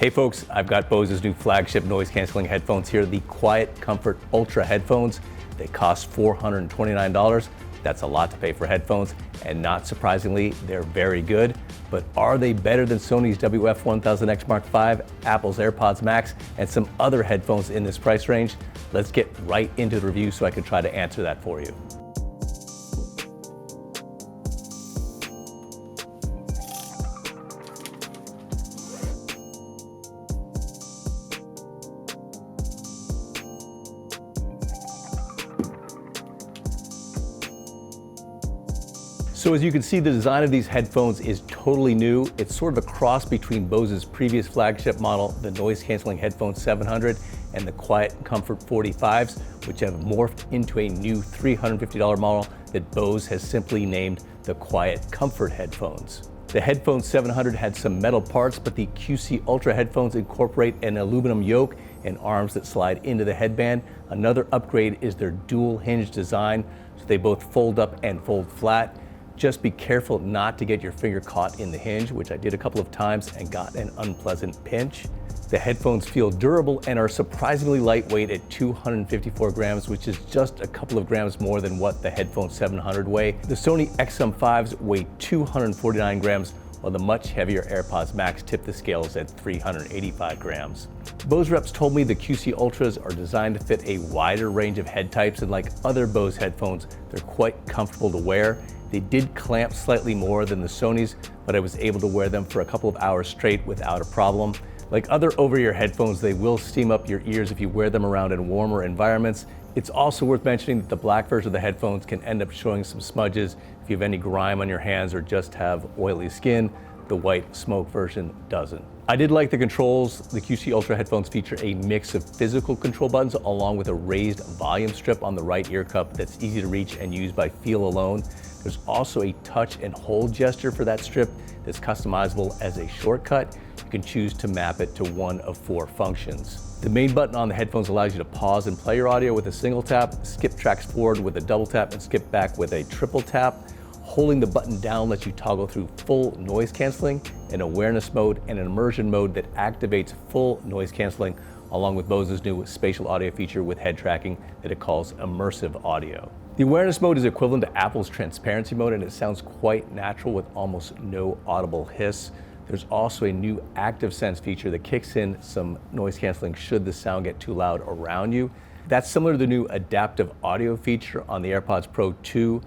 Hey folks, I've got Bose's new flagship noise canceling headphones here, the QuietComfort Ultra headphones. They cost $429. That's a lot to pay for headphones, and not surprisingly, they're very good. But are they better than Sony's WF-1000X Mark V, Apple's AirPods Max, and some other headphones in this price range? Let's get right into the review so I can try to answer that for you. So as you can see, the design of these headphones is totally new. It's sort of a cross between Bose's previous flagship model, the noise canceling headphone 700, and the QuietComfort 45s, which have morphed into a new $350 model that Bose has simply named the QuietComfort headphones. The headphone 700 had some metal parts, but the QC Ultra headphones incorporate an aluminum yoke and arms that slide into the headband. Another upgrade is their dual hinge design, so they both fold up and fold flat. Just be careful not to get your finger caught in the hinge, which I did a couple of times and got an unpleasant pinch. The headphones feel durable and are surprisingly lightweight at 254 grams, which is just a couple of grams more than what the headphone 700 weigh. The Sony XM5s weigh 249 grams, while the much heavier AirPods Max tip the scales at 385 grams. Bose reps told me the QC Ultras are designed to fit a wider range of head types, and like other Bose headphones, they're quite comfortable to wear. They did clamp slightly more than the Sonys, but I was able to wear them for a couple of hours straight without a problem. Like other over-ear headphones, they will steam up your ears if you wear them around in warmer environments. It's also worth mentioning that the black version of the headphones can end up showing some smudges if you have any grime on your hands or just have oily skin. The white smoke version doesn't. I did like the controls. The QC Ultra headphones feature a mix of physical control buttons along with a raised volume strip on the right ear cup that's easy to reach and use by feel alone. There's also a touch and hold gesture for that strip that's customizable as a shortcut. You can choose to map it to one of 4 functions. The main button on the headphones allows you to pause and play your audio with a single tap, skip tracks forward with a double tap, and skip back with a triple tap. Holding the button down lets you toggle through full noise canceling, an awareness mode, and an immersion mode that activates full noise canceling, along with Bose's new spatial audio feature with head tracking that it calls immersive audio. The awareness mode is equivalent to Apple's transparency mode, and it sounds quite natural with almost no audible hiss. There's also a new active sense feature that kicks in some noise canceling should the sound get too loud around you. That's similar to the new adaptive audio feature on the AirPods Pro 2.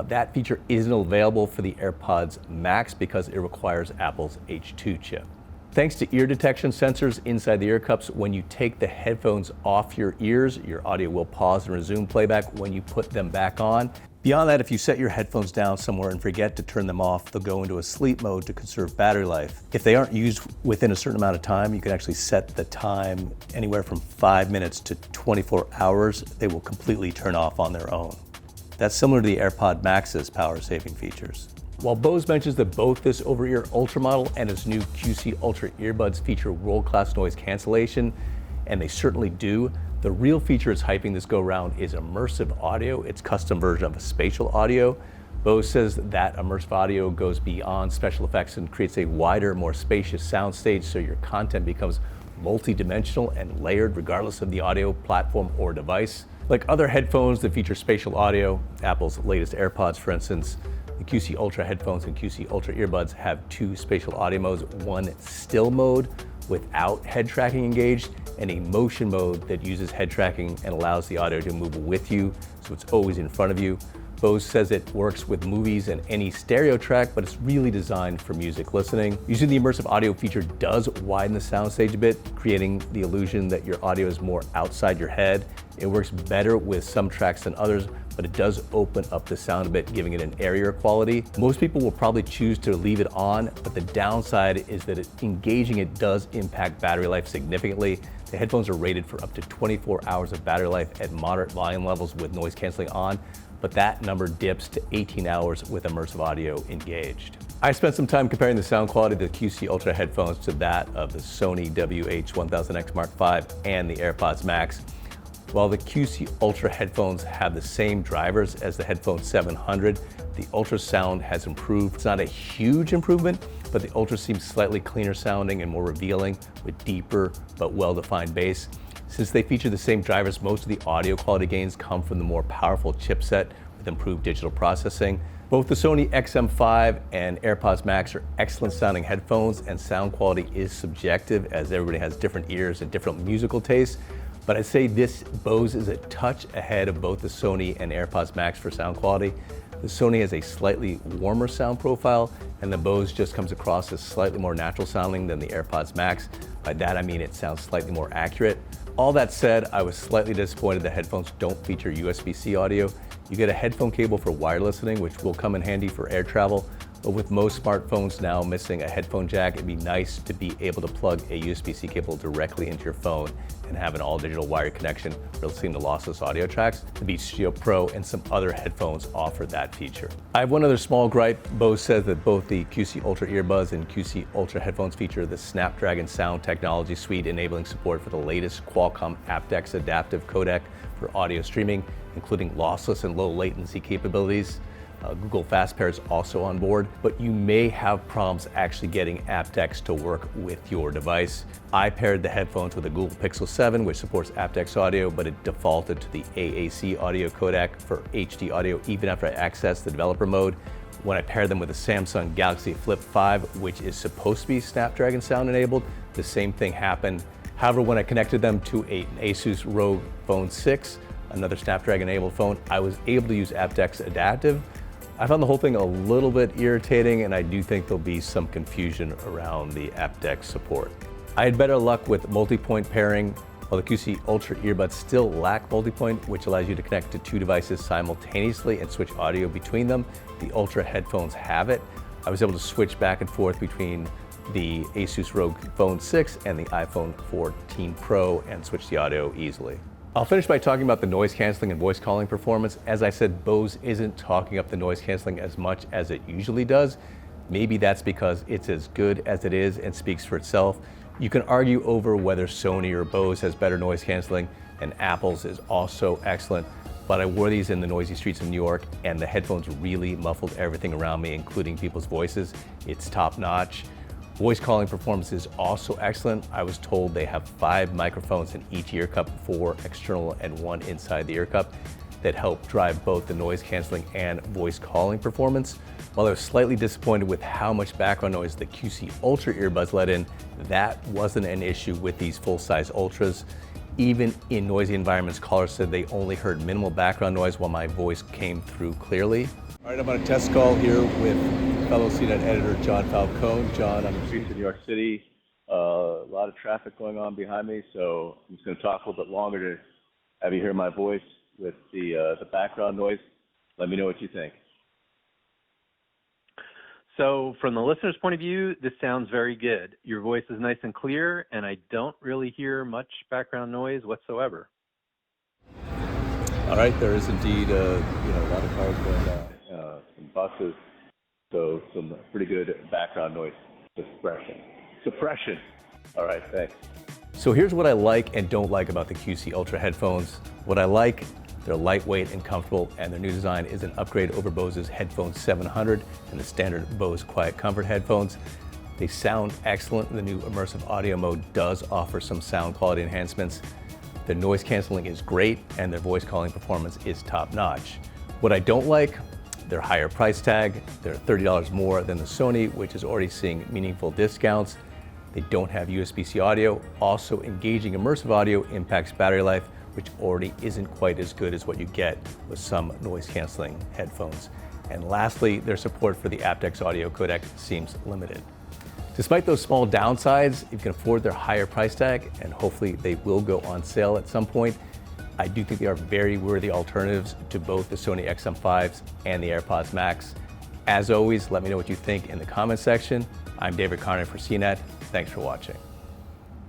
That feature isn't available for the AirPods Max because it requires Apple's H2 chip. Thanks to ear detection sensors inside the ear cups, when you take the headphones off your ears, your audio will pause and resume playback when you put them back on. Beyond that, if you set your headphones down somewhere and forget to turn them off, they'll go into a sleep mode to conserve battery life. If they aren't used within a certain amount of time, you can actually set the time anywhere from 5 minutes to 24 hours. They will completely turn off on their own. That's similar to the AirPod Max's power-saving features. While Bose mentions that both this over-ear Ultra model and its new QC Ultra earbuds feature world-class noise cancellation, and they certainly do, the real feature it's hyping this go-round is immersive audio, its custom version of a spatial audio. Bose says that immersive audio goes beyond special effects and creates a wider, more spacious soundstage, so your content becomes multi-dimensional and layered regardless of the audio platform or device. Like other headphones that feature spatial audio, Apple's latest AirPods for instance, the QC Ultra headphones and QC Ultra earbuds have 2 spatial audio modes, one still mode without head tracking engaged, and a motion mode that uses head tracking and allows the audio to move with you, so it's always in front of you. Bose says it works with movies and any stereo track, but it's really designed for music listening. Using the immersive audio feature does widen the soundstage a bit, creating the illusion that your audio is more outside your head. It works better with some tracks than others, but it does open up the sound a bit, giving it an airier quality. Most people will probably choose to leave it on, but the downside is that engaging it does impact battery life significantly. The headphones are rated for up to 24 hours of battery life at moderate volume levels with noise canceling on, but that number dips to 18 hours with immersive audio engaged. I spent some time comparing the sound quality of the QC Ultra headphones to that of the Sony WH-1000X Mark V and the AirPods Max. While the QC Ultra headphones have the same drivers as the headphone 700, the Ultra sound has improved. It's not a huge improvement, but the Ultra seems slightly cleaner sounding and more revealing with deeper but well-defined bass. Since they feature the same drivers, most of the audio quality gains come from the more powerful chipset with improved digital processing. Both the Sony XM5 and AirPods Max are excellent sounding headphones, and sound quality is subjective as everybody has different ears and different musical tastes. But I'd say this Bose is a touch ahead of both the Sony and AirPods Max for sound quality. The Sony has a slightly warmer sound profile, and the Bose just comes across as slightly more natural sounding than the AirPods Max. By that I mean it sounds slightly more accurate. All that said, I was slightly disappointed the headphones don't feature USB-C audio. You get a headphone cable for wire listening, which will come in handy for air travel. But with most smartphones now missing a headphone jack, it'd be nice to be able to plug a USB-C cable directly into your phone and have an all-digital wired connection for listening to lossless audio tracks. The Beats Studio Pro and some other headphones offer that feature. I have one other small gripe. Bose says that both the QC Ultra earbuds and QC Ultra headphones feature the Snapdragon Sound Technology Suite, enabling support for the latest Qualcomm aptX adaptive codec for audio streaming, including lossless and low latency capabilities. Google Fast Pair is also on board, but you may have problems actually getting aptX to work with your device. I paired the headphones with a Google Pixel 7, which supports aptX audio, but it defaulted to the AAC audio codec for HD audio even after I accessed the developer mode. When I paired them with the Samsung Galaxy Flip 5, which is supposed to be Snapdragon sound enabled, the same thing happened. However, when I connected them to an Asus ROG Phone 6, another Snapdragon enabled phone, I was able to use aptX adaptive. I found the whole thing a little bit irritating, and I do think there'll be some confusion around the aptX support. I had better luck with multi-point pairing, while the QC Ultra earbuds still lack multi-point, which allows you to connect to two devices simultaneously and switch audio between them. The Ultra headphones have it. I was able to switch back and forth between the Asus ROG Phone 6 and the iPhone 14 Pro and switch the audio easily. I'll finish by talking about the noise canceling and voice calling performance. As I said, Bose isn't talking up the noise canceling as much as it usually does. Maybe that's because it's as good as it is and speaks for itself. You can argue over whether Sony or Bose has better noise canceling, and Apple's is also excellent. But I wore these in the noisy streets of New York, and the headphones really muffled everything around me, including people's voices. It's top notch. Voice calling performance is also excellent. I was told they have 5 microphones in each ear cup, 4 external and 1 inside the ear cup, that help drive both the noise canceling and voice calling performance. While I was slightly disappointed with how much background noise the QC Ultra earbuds let in, that wasn't an issue with these full-size Ultras. Even in noisy environments, callers said they only heard minimal background noise while my voice came through clearly. All right, I'm on a test call here with fellow Cnet editor John Falcone. John, on the streets of New York City, a lot of traffic going on behind me, so I'm just going to talk a little bit longer to have you hear my voice with the background noise. Let me know what you think. So from the listener's point of view, this sounds very good. Your voice is nice and clear, and I don't really hear much background noise whatsoever. All right, there is indeed a lot of cars going by, some buses, so some pretty good background noise suppression. All right, thanks. So here's what I like and don't like about the QC Ultra headphones. What I like: they're lightweight and comfortable, and their new design is an upgrade over Bose's Headphone 700 and the standard Bose QuietComfort headphones. They sound excellent. The new immersive audio mode does offer some sound quality enhancements. Their noise canceling is great, and their voice calling performance is top notch. What I don't like: their higher price tag. They're $30 more than the Sony, which is already seeing meaningful discounts. They don't have USB-C audio. Also, engaging immersive audio impacts battery life, which already isn't quite as good as what you get with some noise canceling headphones. And lastly, their support for the aptX audio codec seems limited. Despite those small downsides, if you can afford their higher price tag, and hopefully they will go on sale at some point, I do think they are very worthy alternatives to both the Sony XM5s and the AirPods Max. As always, let me know what you think in the comment section. I'm David Carney for Cnet. Thanks for watching.